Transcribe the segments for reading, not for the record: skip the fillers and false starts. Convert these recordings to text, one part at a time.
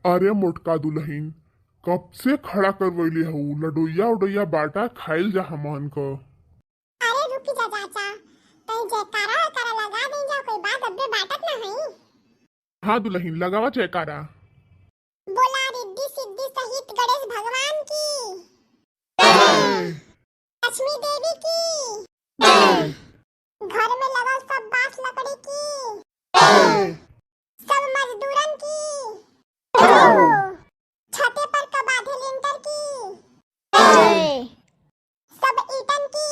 अरे मोटका दुल्हन, कब से खड़ा करवैली हूँ। लडोइया उडोइया बाटा खाइल जा हमन क। अरे रुकी जा चाचा, कहीं जयकारा वयकारा लगा दें जा, कोई बात अबे बाटत ना हई। हाँ दुल्हन, लगावा जयकारा। बोला रिद्धि सिद्धि सहित गणेश भगवान की, लक्ष्मी देवी की, घर में लगा सब बांस लकड़ी की, सब मजदूरन की, छते पर कबाधे लिंटर की, सब ईटन की,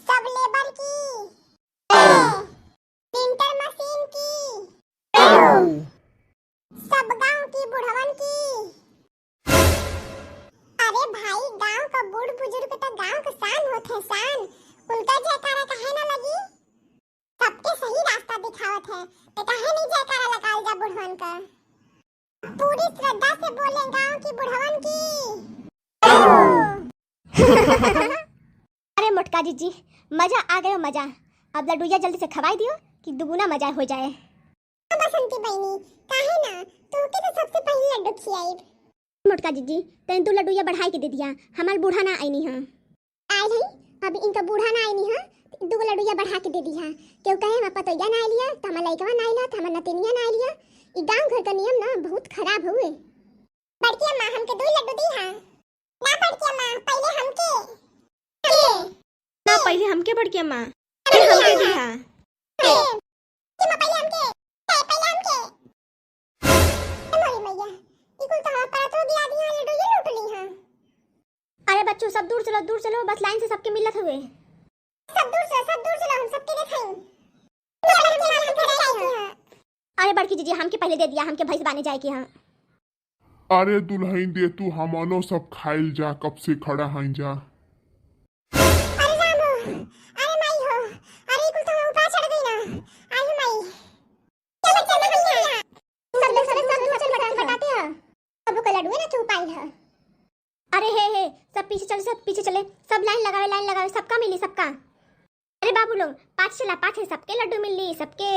सब लेबर की, लिंटर मशीन की, सब गांव की बुढ़वन की। अरे भाई, गांव का बूढ़ बुजुर्ग तो गांव का शान होते शान, उनका जयकारा काहे ना लगी। सबके सही रास्ता दिखावत है, तो काहे नहीं जयकारा लगाल जा बुढ़वन का। पूरी श्रद्धा से बोले गांव की बुढ़वन की। अरे मोटका जीजी, मजा आ गया मजा। अब लड्डूया जल्दी से खवाई दियो कि दुगुना मजा हो जाए। बसंती बहनी, काहे ना तोके तो सबसे पहले लड्डू खियाई। मोटका जीजी, तैन तू लड्डूया बढ़ाई के दे दिया, हमार बूढ़ा ना आईनी हां। आए नहीं, अभी इनका बूढ़ा ना आईनी हां, दुगो लड्डूया बढ़ा के दे दिया। क्यों कहे हम पतोया ना आइलिया, त हम लइकवा ना आइला, त हम नतिनिया ना आइलिया। ई गांव घर का नियम ना बहुत खराब हुए। बड़की अम्मा हमके दो लड्डू दी हां। ना बड़की अम्मा, पहले हमके ना, पहले हमके बड़की अम्मा, अरे हमके दी हां। कि मैं पहले हमके, पहले हमके। मोरी मैया, ई कुल तो पर तो दिया दी हां, लड्डू ये लूट ली हां। अरे बच्चों, सब दूर चलो, बस लाइन से सबके मिलत हुए। सब दूर चलो, हम सबके देखाई। अरे बड़की जीजी, हमके पहले दे दिया, हमके भैंस बाने जाए की हां। अरे दुल्हन दे तू, हमनो सब खाइल जा, कब से खड़ा हई जा। अरे रामो, अरे माई हो, अरे कुल तो ऊपर चढ़ गई ना। आई हो माई, चल भैया, सब बताते हैं। अब को लड्डू है ना तू पाई है। अरे हे, सब पीछे चले, सब लाइन लगावे, सबका मिली सबका। अरे बाबू लोग, पाछे सबके लड्डू मिली, सबके।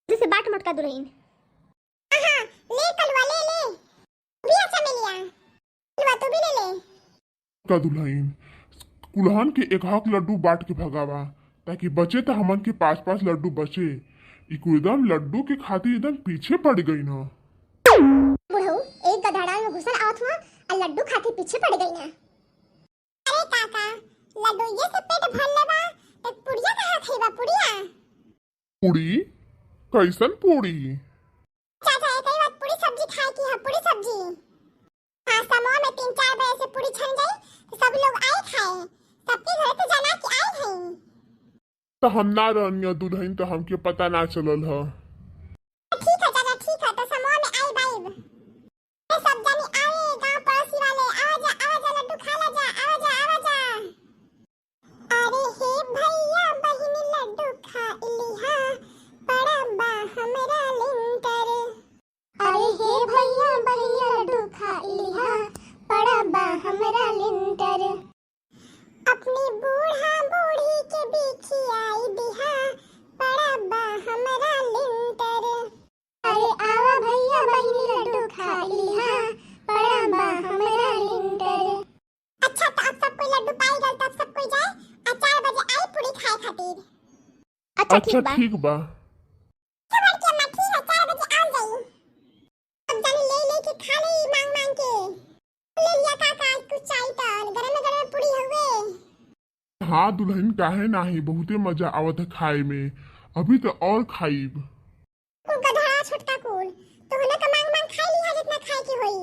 जैसे बाट मोटका दुल्हन। हां, ले कलवा ले, भी अच्छा मिल लिया, कलवा तो भी ले। का दुल्हन, कुल्हन के एक हक लड्डू बांट के भगावा, ताकि बचे तो हमन के 5-5 लड्डू बचे। इको एकदम लड्डू के खातिर एकदम पीछे पड़ गई ना। बुढ़ऊ एक गधड़ा में घुसल आवत हुआ और लड्डू खाते पीछे पड़ गई ना। अरे काका, लड्डू ये से पेट भर लेबा, तो पुड़िया कहाँ खइबा पुड़िया? पूड़ी? कैसन पूड़ी? चाचा एक ही बात, पूड़ी सब्जी खाए की है, पूड़ी सब्जी। हाँ, समूह में 3-4 बजे से पूड़ी छन जाई, तो सब लोग आए खाए। सबके घर तो जाना कि आए हैं। तो हम ना रहनिया दुल्हन, तो हमके पता ना चलल ह। ठीक है चाचा, ठीक है, तो समूह में आई बाइब। ये सब जानी आए, गांव पड़ोसी वाले, आवा जा लड्डू खा ला जा, आवा जा। अरे हे भैया बहिनी लड्डू खा लिहा, बड़ा बा हमरा लिंटर। अरे हे भैया बहिनी लड्डू खा लिहा, बड़ा बा हमरा लिंटर। अपनी बूढ़ा बूढ़ी के बीची आई दिहा, बड़ा बा हमरा लिंटर। अरे आवा भैया बहिनी लड्डू खा लिहा, बड़ा बा हमरा लिंटर। अच्छा, तो अब सब कोई लड्डू पाई गल, तब सब कोई जाए, 4 बजे आई पूरी खाए खातिर। अच्छा अच्छा ठीक बा। खबर के अम्मा, ठीक है, 4 बजे आ जाई। अब जाने ले के खा ले, मांग के ले लिया काका, कुछ चाहिए तो गरम पूरी हुए। हाँ दुल्हन, काहे नाही, बहुते मजा आवत है खाए में। अभी तो और खाइब। गधड़ा छोटका कुल, तो होने का मांग खाई लिहा जितना खाए की होई।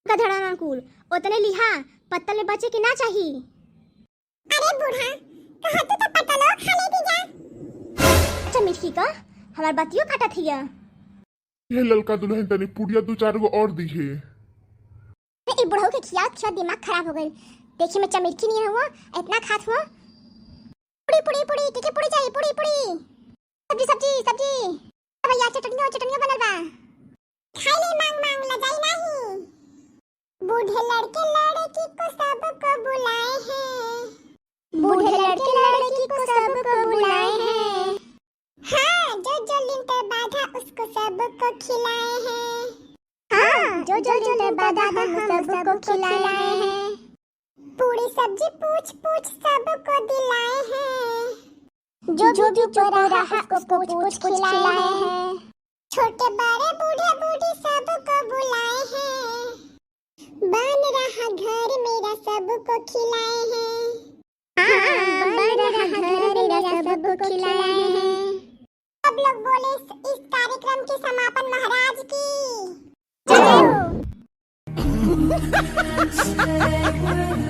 गधड़ा ना कुल, उतने लिहा, पत्तल में बचे कि ना चाहिए। अरे बूढ़ा, कहा तू तो पतलो खा ले दी जा। अच्छा मिर्ची का, हमार बतियो काटा थिया। ये ललका दुल्हन तनी पुड़िया 2-4 गो और दी है। ए बुढ़ऊ के खिया दिमाग खराब हो गई। देखिए मैं चमिर्ची नहीं हुआ, इतना खात हुआ। पूड़ी, के पूड़ी चाहिए, पूड़ी। सब्जी। भैया चटनिया बनल बा। खाई ले, मांग ल जाई नहीं। बूढ़े लड़के लड़की को सबको बुलाए हैं, बूढ़े लड़के लड़की को सबको बुलाए हैं। हाँ, जो लिंटर बांधा उसको सबको खिलाए हैं। हाँ, जो दिल में बांधा हम सबको खिलाए हैं। पूरी सब्जी पूछ पूछ सबको दिलाए हैं। जो भी चोरा रहा उसको पूछ खिलाए हैं। छोटे बड़े बूढ़े बूढ़ी सबको बुलाए हैं। बन रहा घर मेरा सबको खिलाए हैं। हाँ, बन रहा घर मेरा सबको खिलाए हैं। सब लोग बोले इस कार्यक्रम के समापन महाराज की जय हो।